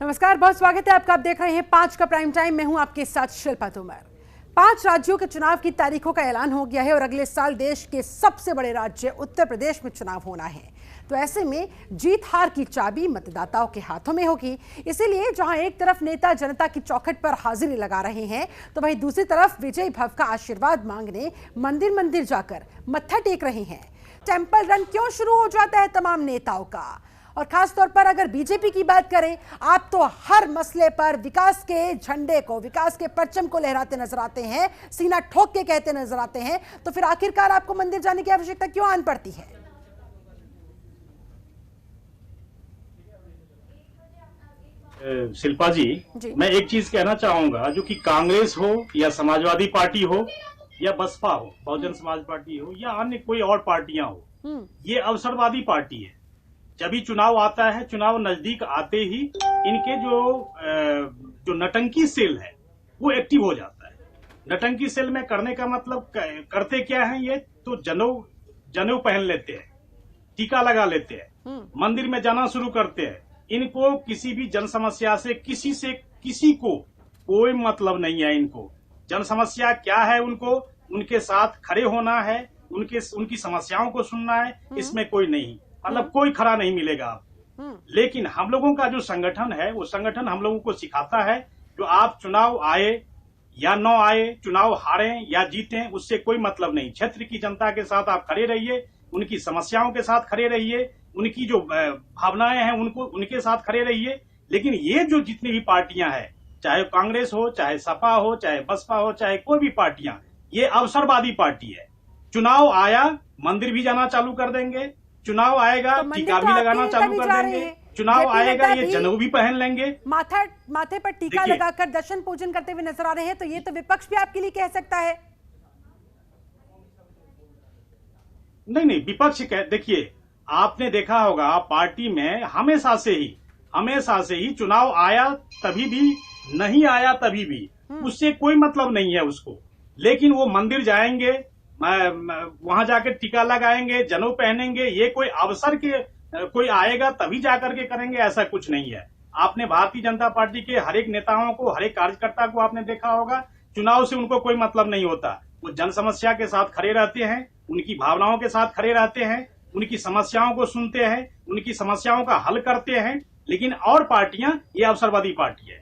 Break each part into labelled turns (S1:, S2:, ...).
S1: नमस्कार, बहुत स्वागत है आपका। आप देख रहे हैं 5 का प्राइम टाइम। मैं हूं आपके साथ शिल्पा तोमर। 5 राज्यों के चुनाव की तारीखों का ऐलान हो गया है और अगले साल देश के सबसे बड़े राज्य उत्तर प्रदेश में चुनाव होना है। तो ऐसे में जीत हार की चाबी मतदाताओं के हाथों में होगी। इसीलिए जहां एक तरफ नेता जनता की चौखट पर हाजिरी लगा रहे हैं, तो वहीं दूसरी तरफ विजयी भव का आशीर्वाद मांगने मंदिर मंदिर जाकर मत्था टेक रहे हैं। टेंपल रन क्यों शुरू हो जाता है तमाम नेताओं का? और खास तौर पर अगर बीजेपी की बात करें, आप तो हर मसले पर विकास के झंडे को, विकास के परचम को लहराते नजर आते हैं, सीना ठोक के कहते नजर आते हैं। तो फिर आखिरकार आपको मंदिर जाने की आवश्यकता क्यों आन पड़ती है?
S2: शिल्पा जी, मैं एक चीज कहना चाहूंगा, जो कि कांग्रेस हो या समाजवादी पार्टी हो या बसपा हो, बहुजन समाज पार्टी हो या अन्य कोई और पार्टियां हो, ये अवसरवादी पार्टी है। जब भी चुनाव आता है, चुनाव नजदीक आते ही इनके जो नटंकी सेल है वो एक्टिव हो जाता है। नटंकी सेल में करने का मतलब करते क्या है, ये तो जनेऊ पहन लेते हैं, टीका लगा लेते हैं, मंदिर में जाना शुरू करते हैं। इनको किसी भी जन समस्या से किसी को कोई मतलब नहीं है। इनको जन समस्या क्या है, उनको उनके साथ खड़े होना है, उनकी समस्याओं को सुनना है, इसमें कोई नहीं, मतलब कोई खड़ा नहीं मिलेगा आप। लेकिन हम लोगों का जो संगठन है, वो संगठन हम लोगों को सिखाता है कि आप चुनाव आए या न आए, चुनाव हारें या जीतें, उससे कोई मतलब नहीं। क्षेत्र की जनता के साथ आप खड़े रहिए, उनकी समस्याओं के साथ खड़े रहिए, उनकी जो भावनाएं हैं उनके साथ खड़े रहिए। लेकिन ये जो जितनी भी पार्टियां हैं, चाहे कांग्रेस हो, चाहे सपा हो, चाहे बसपा हो, चाहे कोई भी पार्टियां, ये अवसरवादी पार्टी है। चुनाव आया, मंदिर भी जाना चालू कर देंगे, चुनाव आएगा
S1: तो
S2: टीका भी लगाना चालू कर देंगे, चुनाव आएगा ये जनेऊ भी पहन लेंगे,
S1: माथे पर टीका लगाकर दर्शन पूजन करते हुए नजर आ रहे हैं। तो ये तो विपक्ष भी आपके लिए कह सकता है।
S2: नहीं, विपक्ष देखिए, आपने देखा होगा पार्टी में हमेशा से ही चुनाव आया तभी भी, नहीं आया तभी भी, उससे कोई मतलब नहीं है उसको। लेकिन वो मंदिर जाएंगे, वहां जाकर टीका लगाएंगे, जनेऊ पहनेंगे, ये कोई अवसर के कोई आएगा तभी जाकर के करेंगे, ऐसा कुछ नहीं है। आपने भारतीय जनता पार्टी के हर एक नेताओं को, हर एक कार्यकर्ता को आपने देखा होगा, चुनाव से उनको कोई मतलब नहीं होता। वो जन समस्या के साथ खड़े रहते हैं, उनकी भावनाओं के साथ खड़े रहते हैं, उनकी समस्याओं को सुनते हैं, उनकी समस्याओं का हल करते हैं। लेकिन और पार्टियां, ये अवसरवादी पार्टी है।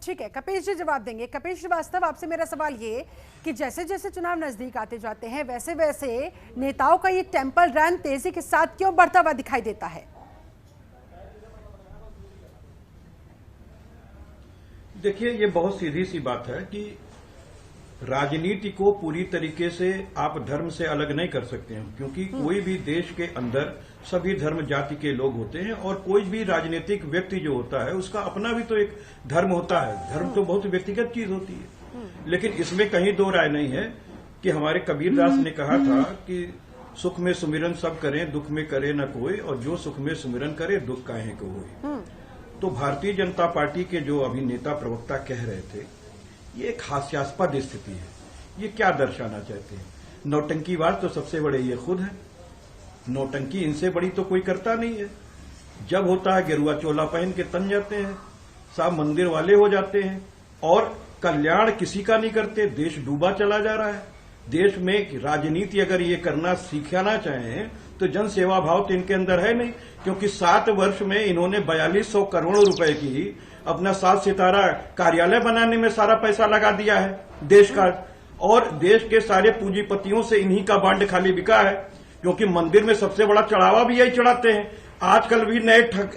S1: ठीक है, कपिल जी जवाब देंगे। कपिल श्रीवास्तव, आपसे मेरा सवाल ये कि जैसे जैसे चुनाव नजदीक आते जाते हैं, वैसे वैसे नेताओं का ये टेंपल रन तेजी के साथ क्यों बढ़ता हुआ दिखाई देता है?
S3: देखिए, ये बहुत सीधी सी बात है कि राजनीति को पूरी तरीके से आप धर्म से अलग नहीं कर सकते हैं, क्योंकि कोई भी देश के अंदर सभी धर्म जाति के लोग होते हैं और कोई भी राजनीतिक व्यक्ति जो होता है उसका अपना भी तो एक धर्म होता है। धर्म तो बहुत व्यक्तिगत चीज होती है, लेकिन इसमें कहीं दो राय नहीं है कि हमारे कबीरदास ने कहा था कि सुख में सुमिरन सब करें, दुख में करे न कोई, और जो सुख में सुमिरन करे दुख काहे को होए। तो भारतीय जनता पार्टी के जो अभी नेता प्रवक्ता कह रहे थे, ये एक हास्यास्पद स्थिति है। ये क्या दर्शाना चाहते हैं? नौटंकीबाज तो सबसे बड़े ये खुद है। नौटंकी इनसे बड़ी तो कोई करता नहीं है। जब होता है गेरुआ चोला पहन के तन जाते हैं, सब मंदिर वाले हो जाते हैं और कल्याण किसी का नहीं करते। देश डूबा चला जा रहा है। देश में राजनीति अगर ये करना सीखना चाहें तो जन सेवा भाव तो इनके अंदर है नहीं, क्योंकि 7 वर्ष में इन्होंने 4200 करोड़ रुपए की अपना 7 सितारा कार्यालय बनाने में सारा पैसा लगा दिया है देश का, और देश के सारे पूंजीपतियों से इन्हीं का बांड खाली बिका है, क्योंकि मंदिर में सबसे बड़ा चढ़ावा भी यही चढ़ाते हैं। आजकल भी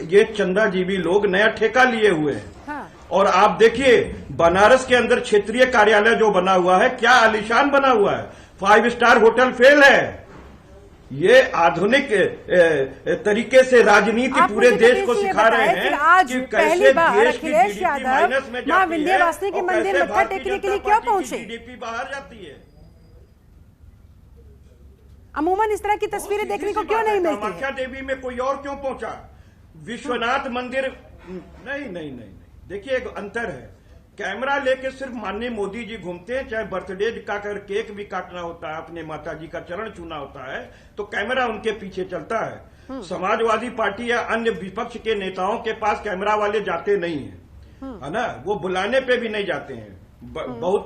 S3: ये चंदाजीवी लोग नया ठेका लिए हुए हैं। हाँ। और आप देखिए, बनारस के अंदर क्षेत्रीय कार्यालय जो बना हुआ है, क्या आलीशान बना हुआ है। 5 स्टार होटल फेल है। ये आधुनिक तरीके से राजनीति पूरे देश को सिखा रहे हैं
S1: आज पहली बार अखिलेश यादव मां विंध्यवासिनी के मंदिर मत्था टेकने के लिए क्यों पहुंचे?
S3: जीडीपी बाहर जाती है।
S1: अमूमन इस तरह की तस्वीरें देखने को क्यों नहीं मिलती?
S3: कामाख्या देवी में कोई और क्यों पहुंचा? विश्वनाथ मंदिर नहीं। देखिए, एक अंतर है। कैमरा लेके सिर्फ माननीय मोदी जी घूमते हैं, चाहे बर्थडे का केक भी काटना होता है, अपने माता जी का चरण छूना होता है, तो कैमरा उनके पीछे चलता है। समाजवादी पार्टी या अन्य विपक्ष के नेताओं के पास कैमरा वाले जाते नहीं है, है ना, वो बुलाने पे भी नहीं जाते हैं। बहुत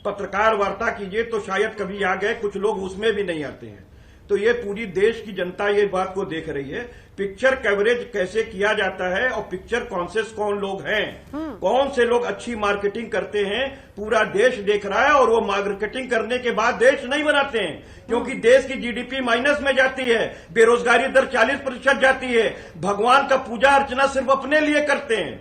S3: पत्रकार वार्ता कीजिए तो शायद कभी आ गए, कुछ लोग उसमें भी नहीं आते हैं। तो ये पूरी देश की जनता ये बात को देख रही है, पिक्चर कवरेज कैसे किया जाता है और पिक्चर कॉन्शियस कौन लोग हैं, कौन से लोग अच्छी मार्केटिंग करते हैं, पूरा देश देख रहा है। और वो मार्केटिंग करने के बाद देश नहीं बनाते हैं, क्योंकि देश की जीडीपी माइनस में जाती है, बेरोजगारी दर 40% जाती है, भगवान का पूजा अर्चना सिर्फ अपने लिए करते हैं।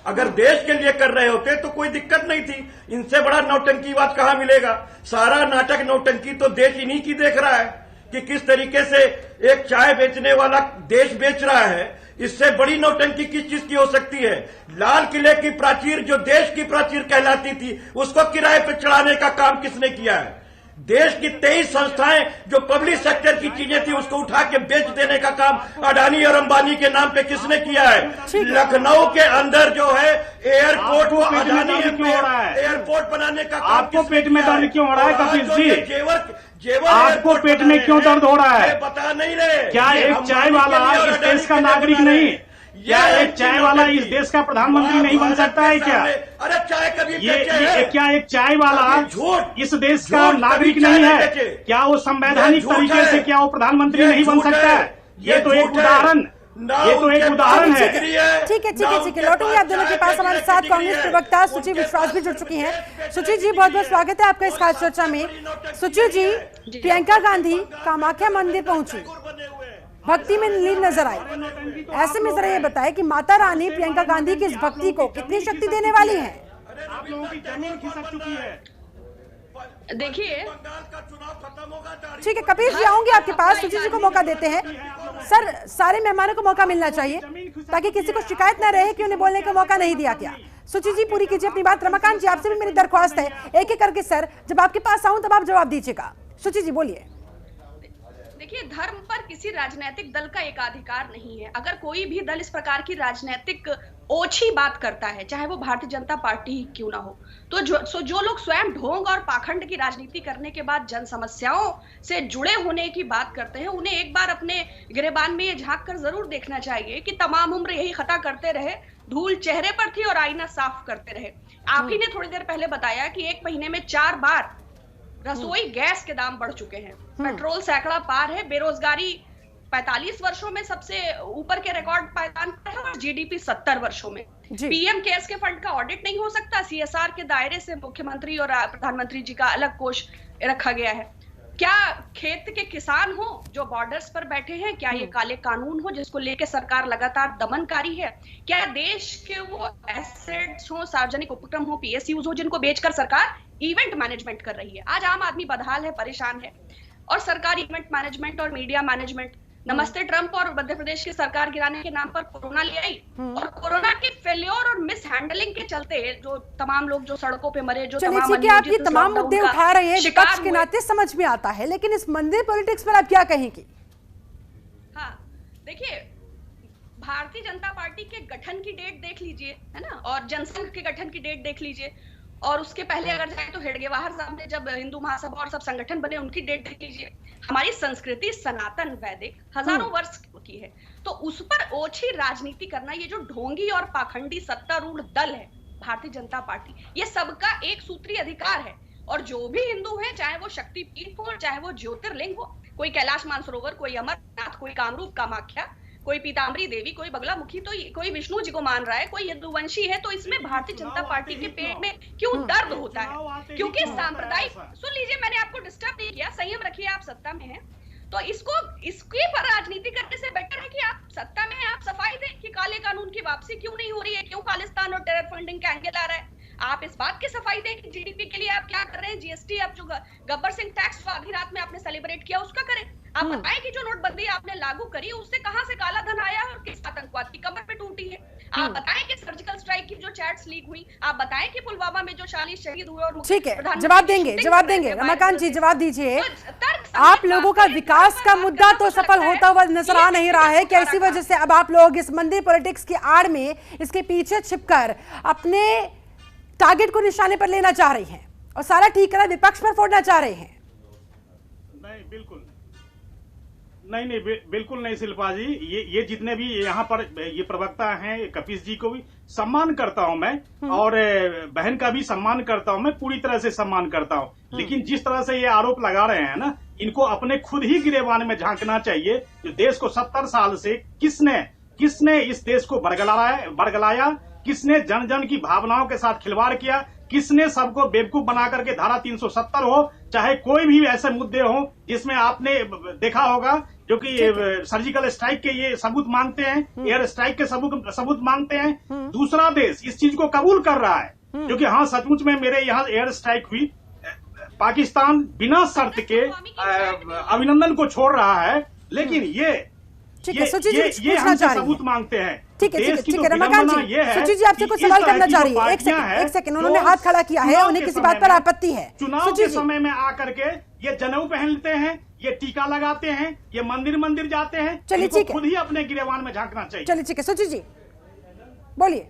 S3: अगर देश के लिए कर रहे होते तो कोई दिक्कत नहीं थी। इनसे बड़ा नौटंकी बात कहां मिलेगा। सारा नाटक नौटंकी तो देश इन्हीं की देख रहा है कि किस तरीके से एक चाय बेचने वाला देश बेच रहा है। इससे बड़ी नौटंकी किस चीज की हो सकती है। लाल किले की प्राचीर जो देश की प्राचीर कहलाती थी, उसको किराए पर चढ़ाने का काम किसने किया है। देश की 23 संस्थाएं जो पब्लिक सेक्टर की चीजें थी, उसको उठा के बेच देने का काम अडानी और अंबानी के नाम पे किसने किया है। लखनऊ के अंदर जो है एयरपोर्ट, वो अडानी एयरपोर्ट बनाने का काम
S2: आपको पेट में दर्द क्यों हो रहा है कपिल जी?
S3: जेवर
S2: आपको पेट में क्यों दर्द हो रहा है?
S3: बता नहीं रहे।
S2: क्या एक चाय वाला इस देश का नागरिक नहीं? क्या एक चाय वाला इस देश का प्रधानमंत्री नहीं बन सकता है क्या?
S3: अरे चाय कभी
S2: ये क्या एक चाय वाला इस देश का नागरिक नहीं है? क्या वो संवैधानिक तरीके से क्या वो प्रधानमंत्री नहीं बन सकता है? ये तो एक उदाहरण है।
S1: ठीक है, लौटूंगी आप दोनों के पास। हमारे साथ कांग्रेस प्रवक्ता सुचि विश्वास भी जुड़ चुकी हैं। सुचि जी, बहुत बहुत स्वागत है आपका इस खास चर्चा में। सुचि जी, प्रियंका गांधी कामाख्या मंदिर पहुंची, भक्ति में लीन नजर आई। ऐसे में जरा ये बताएं कि माता रानी प्रियंका गांधी की इस भक्ति को कितनी शक्ति देने वाली है?
S2: आप लोगों की जमीन खिसक चुकी है।
S4: देखिए,
S1: ठीक है कपिल जी, आऊंगी आपके पास। सुची जी को मौका देते हैं। सर, सारे मेहमानों को मौका मिलना चाहिए ताकि किसी को शिकायत न रहे कि उन्हें बोलने का मौका नहीं दिया गया। सुची जी, पूरी कीजिए अपनी बात। रमाकांत जी, आपसे भी मेरी दरख्वास्त है, एक एक करके सर, जब आपके पास आऊं तब आप जवाब दीजिएगा। सुची जी बोलिए।
S4: देखिए, धर्म पर किसी राजनीतिक दल का एकाधिकार नहीं है। अगर कोई भी दल इस प्रकार की राजनीतिक ओछी बात करता है, चाहे वो भारतीय जनता पार्टी ही क्यों ना हो, तो जो लोग स्वयं ढोंग और पाखंड की राजनीति करने के बाद जन समस्याओं से जुड़े होने की बात करते हैं, उन्हें एक बार अपने गिरेबान में ये झांक कर जरूर देखना चाहिए कि तमाम उम्र यही खता करते रहे, धूल चेहरे पर थी और आईना साफ करते रहे। आप ही ने थोड़ी देर पहले बताया कि 1 महीने में 4 बार रसोई गैस के दाम बढ़ चुके हैं, पेट्रोल सैकड़ा पार है, बेरोजगारी 45 वर्षों में सबसे ऊपर के रिकॉर्ड पायदान पर है और जीडीपी 70 वर्षों में। पीएम केयर्स के फंड का ऑडिट नहीं हो सकता, सीएसआर के दायरे से मुख्यमंत्री और प्रधानमंत्री जी का अलग कोष रखा गया है। क्या खेत के किसान हो जो बॉर्डर्स पर बैठे हैं, क्या ये काले कानून हो जिसको लेके सरकार लगातार दमनकारी है? क्या देश के वो एसेट्स हो, सार्वजनिक उपक्रम हो, पीएसयूज हो, जिनको बेचकर सरकार इवेंट मैनेजमेंट कर रही है? आज आम आदमी बदहाल है, परेशान है, और सरकार इवेंट मैनेजमेंट और मीडिया मैनेजमेंट, नमस्ते ट्रंप और मध्य प्रदेश की सरकार गिराने के नाम पर कोरोना ले आई, और कोरोना के फेल्योर और मिस हैंडलिंग के चलते जो तमाम लोग जो सड़कों पे मरे, जो
S1: चलिए आप ये तमाम मुद्दे उठा रहे हैं, विपक्ष के नाते समझ में आता है, लेकिन इस मंदिर पॉलिटिक्स पर आप क्या कहेंगे?
S4: हाँ, देखिए, भारतीय जनता पार्टी के गठन की डेट देख लीजिए, है ना, और जनसंघ के गठन की डेट देख लीजिए, और उसके पहले अगर जाए तो हेडगेवार साहब ने जब हिंदू महासभा और सब संगठन बने, उनकी डेट देख लीजिए। हमारी संस्कृति सनातन वैदिक हजारों वर्ष की है, तो उस पर ओछी राजनीति करना, ये जो ढोंगी और पाखंडी सत्तारूढ़ दल है भारतीय जनता पार्टी, ये सबका एक सूत्रीय अधिकार है। और जो भी हिंदू है, चाहे वो शक्तिपीठ हो, चाहे वो ज्योतिर्लिंग हो, कोई कैलाश मानसरोवर, कोई अमरनाथ, कोई कामरूप कामाख्या, कोई पीताम्बरी देवी, कोई बगलामुखी, तो कोई विष्णु जी को मान रहा है, कोई यदुवंशी है, तो इसमें भारतीय जनता पार्टी के पेट में क्यों दर्द होता है? क्योंकि सांप्रदायिक, सुन लीजिए, मैंने आपको डिस्टर्ब नहीं किया, संयम रखिए, आप सत्ता में हैं, तो इसके पर राजनीति करने से बेटर है कि आप सत्ता में हैं, आप सफाई दें कि काले कानून की वापसी क्यों नहीं हो रही है, क्यों खालिस्तान और टेरर फंडिंग का एंगल आ रहा है। आप इस बात की सफाई दें कि जीडीपी के लिए आप क्या कर रहे हैं, जीएसटी, आप जो गब्बर सिंह टैक्स आधी रात में आपने सेलिब्रेट किया, उसका करें। आप बताएं कि जो नोटबंदी आपने लागू करी, उससे कहां से काला धन आया और किस आतंकवाद की कमर पे टूटी है? आप बताएं कि सर्जिकल स्ट्राइक की जो चैट्स लीक हुई, आप बताएं कि पुलवामा में जो 40 शहीद हुए, और
S1: ठीक है, जवाब देंगे रमाकांत जी, जवाब दीजिए। आप लोगों का विकास का मुद्दा तो सफल होता हुआ नजर आ नहीं रहा है, क्या इसी वजह से अब आप लोग इस मंदिर पॉलिटिक्स की आड़ में, इसके पीछे छिपकर अपने टारगेट को निशाने पर लेना चाह रही हैं और सारा ठीक करा विपक्ष पर फोड़ना चाह रहे हैं?
S2: नहीं, बिल्कुल नहीं, बिल्कुल नहीं शिल्पा जी। ये जितने भी यहाँ पर ये प्रवक्ता हैं, कपीस जी को भी सम्मान करता हूँ मैं, और बहन का भी सम्मान करता हूँ मैं, पूरी तरह से सम्मान करता हूँ। लेकिन जिस तरह से ये आरोप लगा रहे हैं ना, इनको अपने खुद ही गिरेबान में झांकना चाहिए। जो देश को 70 साल से किसने इस देश को बरगलाया, किसने जन जन की भावनाओं के साथ खिलवाड़ किया, किसने सबको बेवकूफ बना करके धारा 370 हो, चाहे कोई भी ऐसे मुद्दे हो जिसमें आपने देखा होगा जो कि सर्जिकल स्ट्राइक के ये सबूत मांगते हैं, एयर स्ट्राइक के सबूत मांगते हैं। दूसरा देश इस चीज को कबूल कर रहा है, जो कि हाँ सचमुच में मेरे यहाँ एयर स्ट्राइक हुई, पाकिस्तान बिना शर्त के अभिनंदन को छोड़ रहा है। लेकिन ये हमसे सबूत मांगते हैं।
S1: ठीक है रमाकांत जी, सुची जी आपसे कुछ सवाल करना चाह रही है। एक सेकंड, उन्होंने हाथ खड़ा किया है, उन्हें किसी बात पर आपत्ति है।
S2: चुनाव के समय में आकर के ये जनेऊ पहनते हैं, ये टीका लगाते हैं, ये मंदिर जाते हैं।
S1: चलिए ठीक है,
S2: खुद ही अपने गिरेबान में झांकना चाहिए।
S1: चलिए ठीक है, सुची जी बोलिए।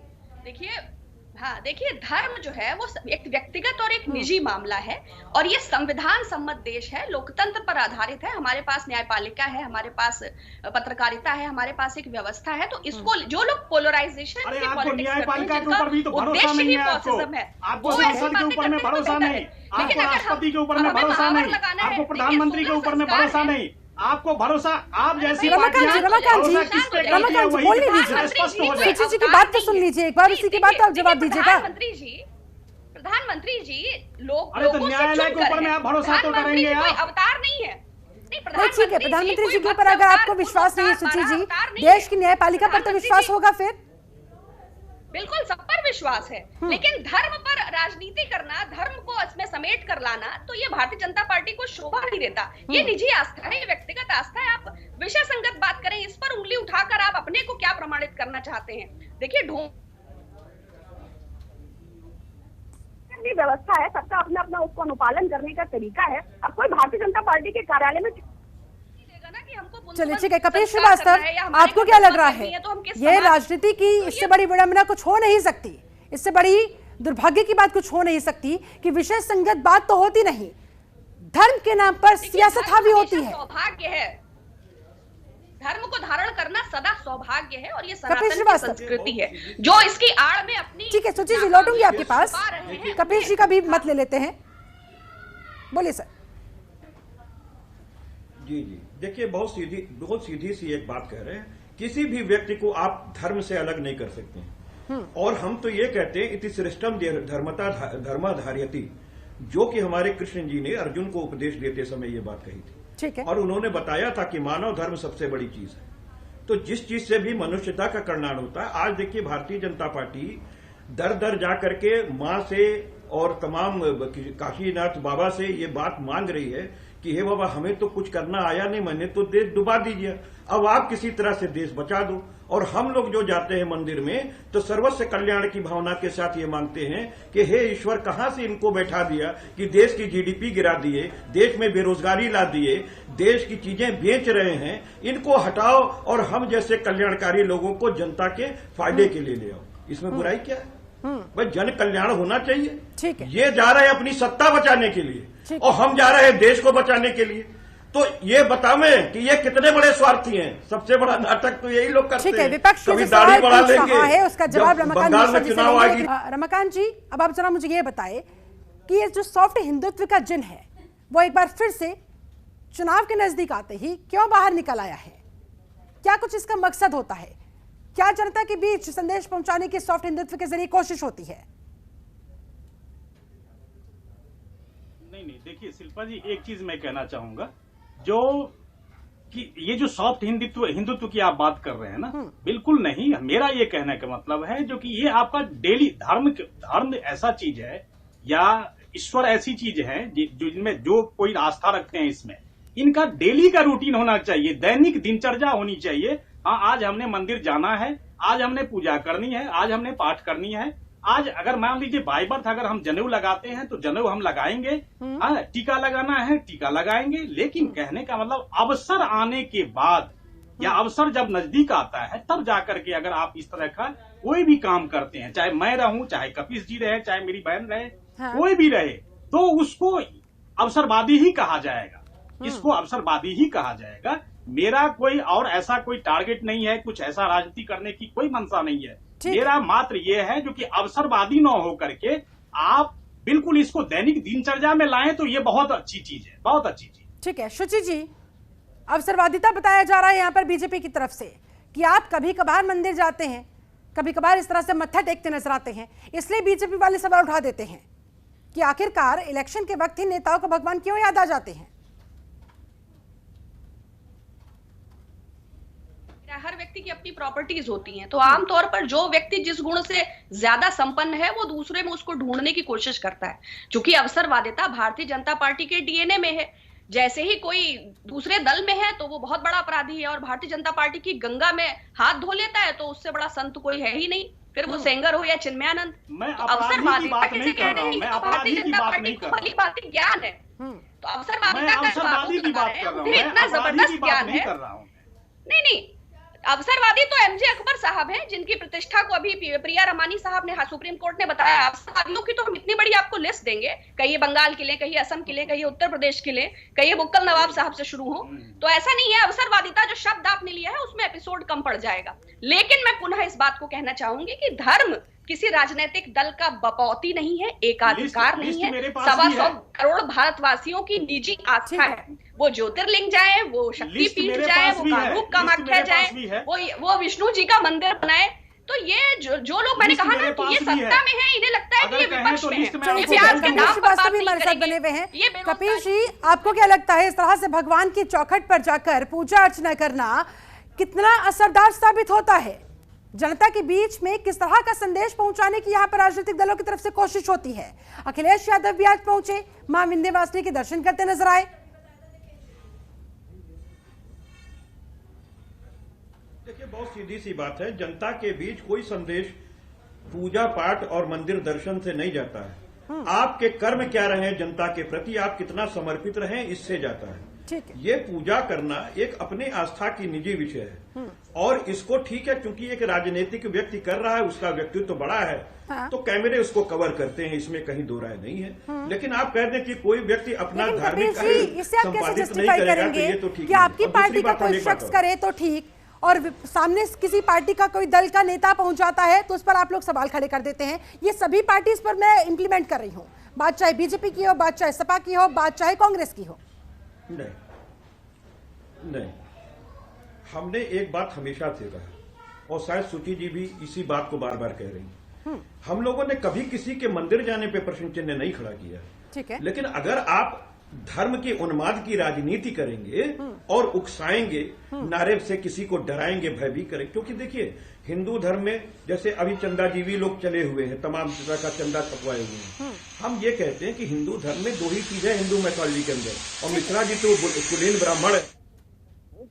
S4: देखिए धर्म जो है वो एक व्यक्तिगत और एक निजी मामला है, और ये संविधान सम्मत देश है, लोकतंत्र पर आधारित है। हमारे पास न्यायपालिका है, हमारे पास पत्रकारिता है, हमारे पास एक व्यवस्था है। तो इसको जो लोग पोलराइजेशन
S2: की पॉलिटिक्स न्यायपालिका के ऊपर भी तो भरोसा नहीं है आपको संसद के ऊपर में भरोसा नहीं, आपको राष्ट्रपति के ऊपर में भरोसा नहीं, आपको प्रधानमंत्री के ऊपर में भरोसा नहीं, आपको भरोसा आप जैसी
S1: रमाकांत जी बोल लीजिए, सुची जी की बात तो सुन लीजिए एक बार, इसी के बाद तो आप जवाब दीजिएगा।
S4: प्रधानमंत्री जी
S2: अरे तो न्यायालय के ऊपर में आप भरोसा तो करेंगे यार,
S4: अवतार नहीं है।
S1: ठीक है, प्रधानमंत्री जी के ऊपर अगर आपको विश्वास नहीं है सुची जी, देश की न्यायपालिका पर तो विश्वास होगा फिर?
S4: बिल्कुल सब पर विश्वास है, लेकिन धर्म पर राजनीति करना, धर्म को इसमें समेट कर लाना, तो ये भारतीय जनता पार्टी को शोभा नहीं देता। ये निजी आस्था है, ये व्यक्तिगत आस्था है। आप विषय संगत बात करें, इस पर उंगली उठाकर आप अपने को क्या प्रमाणित करना चाहते हैं? देखिए व्यवस्था है, सबका अपना अपना उसको अनुपालन करने का तरीका है। अब कोई भारतीय जनता पार्टी के कार्यालय में
S1: चलिए ठीक है, कपिल श्रीवास्तव आपको क्या लग रहा है, ये राजनीति की इससे बड़ी विडंबना कुछ हो नहीं सकती, इससे बड़ी दुर्भाग्य की बात कुछ हो नहीं सकती कि विषय संगत बात तो होती नहीं, धर्म के नाम पर सियासत हावी होती है।
S4: सौभाग्य है, धर्म को धारण करना सदा सौभाग्य है, और ये सनातन की संस्कृति है जो इसकी आड़ में अपनी।
S1: ठीक है सुची जी, लौटूंगी आपके पास, कपिल जी का भी मत ले लेते हैं, बोलिए सर।
S3: जी देखिए, बहुत सीधी सी एक बात कह रहे हैं, किसी भी व्यक्ति को आप धर्म से अलग नहीं कर सकते हैं। और हम तो ये कहते हैं इति श्रेष्ठम धर्माधार्यति, जो कि हमारे कृष्ण जी ने अर्जुन को उपदेश देते समय ये बात कही थी।
S1: ठीक है,
S3: और उन्होंने बताया था कि मानव धर्म सबसे बड़ी चीज है। तो जिस चीज से भी मनुष्यता का कल्याण होता है, आज देखिए भारतीय जनता पार्टी दर दर जा करके मां से और तमाम काशीनाथ बाबा से ये बात मांग रही है कि हे बाबा, हमें तो कुछ करना आया नहीं, मैंने तो देश डुबा दीजिए, अब आप किसी तरह से देश बचा दो। और हम लोग जो जाते हैं मंदिर में तो सर्वस्व कल्याण की भावना के साथ ये मांगते हैं कि हे ईश्वर, कहां से इनको बैठा दिया कि देश की जीडीपी गिरा दिए, देश में बेरोजगारी ला दिए, देश की चीजें बेच रहे हैं, इनको हटाओ और हम जैसे कल्याणकारी लोगों को जनता के फायदे के लिए ले आओ। इसमें बुराई क्या है? भाई जन कल्याण होना चाहिए।
S1: ठीक है,
S3: ये जा रहे हैं अपनी सत्ता बचाने के लिए और हम जा रहे हैं देश को बचाने के लिए। तो ये बतावें कि ये कितने बड़े स्वार्थी हैं। सबसे बड़ा नाटक तो यही लोग करते हैं।
S1: विपक्ष
S3: कभी दाढ़ी बढ़ा लेंगे,
S1: है उसका जवाब
S3: बंगाल में चुनाव आएगी।
S1: रमाकांत जी, अब आप जरा मुझे ये बताए कि ये जो सॉफ्ट हिंदुत्व का जिन है वो एक बार फिर से चुनाव के नजदीक आते ही क्यों बाहर निकल आया है? क्या कुछ इसका मकसद होता है? क्या जनता के बीच संदेश पहुंचाने की सॉफ्ट हिंदुत्व के जरिए कोशिश होती है?
S2: नहीं, देखिए शिल्पा जी, एक चीज मैं कहना चाहूंगा, जो कि ये जो सॉफ्ट हिंदुत्व की आप बात कर रहे हैं ना, बिल्कुल नहीं। मेरा ये कहने का मतलब है जो कि ये आपका डेली धर्म ऐसा चीज है या ईश्वर ऐसी चीज है जिनमें जो कोई आस्था रखते हैं, इसमें इनका डेली का रूटीन होना चाहिए, दैनिक दिनचर्या होनी चाहिए। हाँ, आज हमने मंदिर जाना है, आज हमने पूजा करनी है, आज हमने पाठ करनी है, आज अगर मान लीजिए बाई बर्थ अगर हम जनेऊ लगाते हैं तो जनेऊ हम लगाएंगे, टीका लगाना है टीका लगाएंगे। लेकिन कहने का मतलब अवसर आने के बाद या अवसर जब नजदीक आता है तब जाकर के अगर आप इस तरह का कोई भी काम करते हैं, चाहे मैं रहूं, चाहे कपिस जी रहे, चाहे मेरी बहन रहे, कोई भी रहे, तो उसको अवसरवादी ही कहा जाएगा। इसको अवसरवादी ही कहा जाएगा। मेरा कोई और ऐसा कोई टारगेट नहीं है, कुछ ऐसा राजनीति करने की कोई मंशा नहीं है। मेरा मात्र ये है जो कि अवसरवादी न हो करके आप बिल्कुल इसको दैनिक दिनचर्या में लाएं तो ये बहुत अच्छी चीज है, बहुत अच्छी चीज।
S1: ठीक है शुचि जी, अवसरवादिता बताया जा रहा है यहाँ पर बीजेपी की तरफ से कि आप कभी कभार मंदिर जाते हैं, कभी कभार इस तरह से मत्था टेकते नजर आते हैं, इसलिए बीजेपी वाले सवाल उठा देते हैं कि आखिरकार इलेक्शन के वक्त ही नेताओं को भगवान क्यों याद आ जाते हैं।
S4: हर व्यक्ति की अपनी प्रॉपर्टीज होती हैं, तो आमतौर पर जो व्यक्ति जिस गुण से ज्यादा संपन्न है वो दूसरे में उसको ढूंढने की कोशिश करता है। क्योंकि अवसरवादिता भारतीय जनता पार्टी के डीएनए में है। जैसे ही कोई दूसरे दल में है तो वो बहुत बड़ा अपराधी है, और भारतीय जनता पार्टी की गंगा में हाथ धो लेता है तो उससे बड़ा संत कोई है ही नहीं, फिर वो सेंगर हो या चिन्मयानंद।
S2: तो अवसरवादिता कैसे कह रहे हैं?
S4: भारतीय जनता पार्टी को भली भांति ज्ञान है, तो अवसरवादिता का इतना जबरदस्त ज्ञान है। नहीं, अवसरवादी तो एमजे अकबर साहब हैं, जिनकी प्रतिष्ठा को अभी प्रिया रमानी साहब ने सुप्रीम कोर्ट ने बताया। अवसरवादियों की तो हम इतनी बड़ी आपको लिस्ट देंगे, कहीं बंगाल के लिए, कहीं असम के लिए, कहीं उत्तर प्रदेश के लिए, कहीं बुक्कल नवाब साहब से शुरू हो। तो ऐसा नहीं है, अवसरवादिता जो शब्द आपने लिया है उसमें एपिसोड कम पड़ जाएगा। लेकिन मैं पुनः इस बात को कहना चाहूंगी कि धर्म किसी राजनीतिक दल का बपौती नहीं है, एकाधिकार नहीं है। 125 करोड़ भारतवासियों की निजी आस्था है। वो ज्योतिर्लिंग जाए, वो शक्तिपीठ जाए, वो कामरूप कामाख्या जाए, वो विष्णु जी का मंदिर बनाए, तो ये जो लोग, मैंने कहा ना कि ये सत्ता में है, इन्हें लगता है कि ये विपक्ष में है। ये प्याज के नाम पर बात नहीं
S1: बने हुए हैं। कपिल जी, आपको क्या लगता है इस तरह से भगवान की चौखट पर जाकर पूजा अर्चना करना कितना असरदार साबित होता है? जनता के बीच में किस तरह का संदेश पहुंचाने की यहाँ पर राजनीतिक दलों की तरफ से कोशिश होती है? अखिलेश यादव भी आज पहुंचे, मां विंध्यवासिनी के दर्शन करते नजर आए।
S3: देखिए, बहुत सीधी सी बात है, जनता के बीच कोई संदेश पूजा पाठ और मंदिर दर्शन से नहीं जाता है। आपके कर्म क्या रहे जनता के प्रति, आप कितना समर्पित रहे, इससे जाता है। ये पूजा करना एक अपने आस्था की निजी विषय है, और इसको ठीक है क्योंकि एक राजनीतिक व्यक्ति कर रहा है, उसका व्यक्तित्व तो बड़ा है, तो कैमरे उसको कवर करते हैं, इसमें कहीं दो राय नहीं है। लेकिन आप कह दें कि कोई व्यक्ति अपना धार्मिक संपादित नहीं करेगा तो ये तो ठीक है।
S1: आपकी पार्टी का कोई शख्स करे तो ठीक, और सामने किसी पार्टी का कोई दल का नेता पहुंच जाता है तो उस पर आप लोग सवाल खड़े कर देते हैं। ये सभी पार्टी इस पर मैं इंप्लीमेंट कर रही हूँ, बात चाहे बीजेपी की हो, बात चाहे सपा की हो, बात चाहे कांग्रेस की हो।
S3: नहीं, हमने एक बात हमेशा से कहा, और शायद सुची जी भी इसी बात को बार बार कह रही हैं। हम लोगों ने कभी किसी के मंदिर जाने पे प्रश्न चिन्ह नहीं खड़ा किया,
S1: ठीक है।
S3: लेकिन अगर आप धर्म के उन्माद की राजनीति करेंगे और उकसाएंगे, नारे से किसी को डराएंगे, भयभीत करेंगे, क्योंकि देखिए हिंदू धर्म में जैसे अभी चंदाजीवी लोग चले हुए हैं, तमाम तरह का चंदा छपवाए हुए हैं। हम ये कहते हैं कि हिंदू धर्म में दो ही चीजें हिंदू मैथोलॉजी के अंदर, और मिश्रा जी तो कुलीन ब्राह्मण है।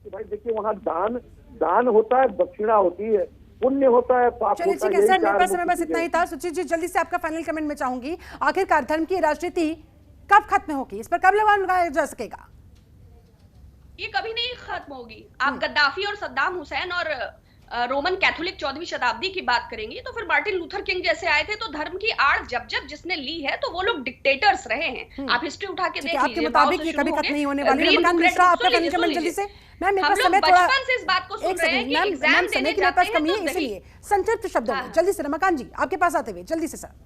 S5: भाई देखिए, वहाँ दान होता है, दक्षिणा होती है, पुण्य होता है, पाप होता है।
S1: ठीक है सर, मेरे पास समय बस इतना ही था। सुचित जी, जल्दी से आपका फाइनल कमेंट में चाहूंगी, आखिरकार धर्म की राजनीति कब खत्म होगी? इस पर कब लगाम लगाया जा सकेगा?
S4: ये कभी नहीं खत्म होगी। आप गद्दाफी और सद्दाम हुसैन और रोमन कैथोलिक 14वीं शताब्दी की बात करेंगे तो फिर मार्टिन लूथर किंग जैसे आए थे, तो धर्म की आड़ जब जिसने ली है तो वो लोग डिक्टेटर्स रहे हैं। आप हिस्ट्री उठा के देख लीजिए,
S1: आपके मुताबिक ये कभी खत्म नहीं होने वाली है। रमाकांत मिश्रा, आपका फाइनल कमेंट जल्दी से। मैम, मेरे पास समय थोड़ा,
S4: बचपन से इस बात को सुन रहे हैं कि एग्जाम
S1: समय की मेरे पास कमी है, इसलिए संक्षिप्त शब्दों में जल्दी से रमाकांत जी आपके पास आते हुए जल्दी से। सर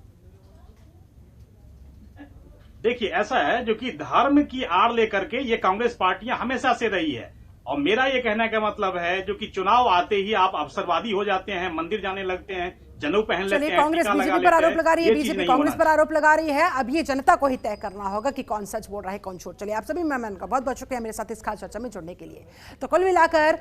S2: देखिए, ऐसा है जो कि धर्म की आड़ लेकर के ये कांग्रेस पार्टियां हमेशा से रही है, और मेरा ये कहने का मतलब है जो कि चुनाव आते ही आप अवसरवादी हो जाते हैं, मंदिर जाने लगते हैं, जनेऊ पहन लेते हैं।
S1: कांग्रेस बीजेपी पर आरोप लगा रही है, बीजेपी कांग्रेस पर आरोप लगा रही है। अब ये जनता को ही तय करना होगा कि कौन सच बोल रहा है, कौन झूठ। चलिए, आप सभी मेहमान का बहुत बहुत शुक्रिया मेरे साथ इस खास चर्चा में जुड़ने के लिए। तो कुल मिलाकर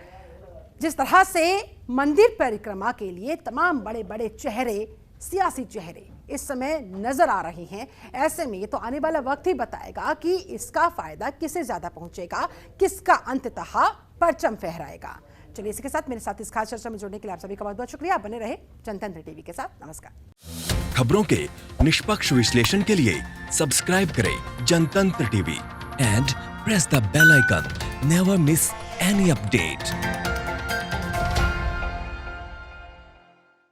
S1: जिस तरह से मंदिर परिक्रमा के लिए तमाम बड़े बड़े चेहरे, सियासी चेहरे इस समय नजर आ रहे हैं, ऐसे में ये तो आने वाला वक्त ही बताएगा कि इसका फायदा किसे ज्यादा पहुंचेगा, किसका अंततः परचम फहराएगा। चलिए, इसके साथ मेरे साथ इस खास चर्चा में जुड़ने के लिए आप सभी का बहुत बहुत शुक्रिया। बने रहे जनतंत्र टीवी के साथ। नमस्कार।
S6: खबरों के निष्पक्ष विश्लेषण के लिए सब्सक्राइब करें Jantantra TV and press the bell icon. Never miss any update.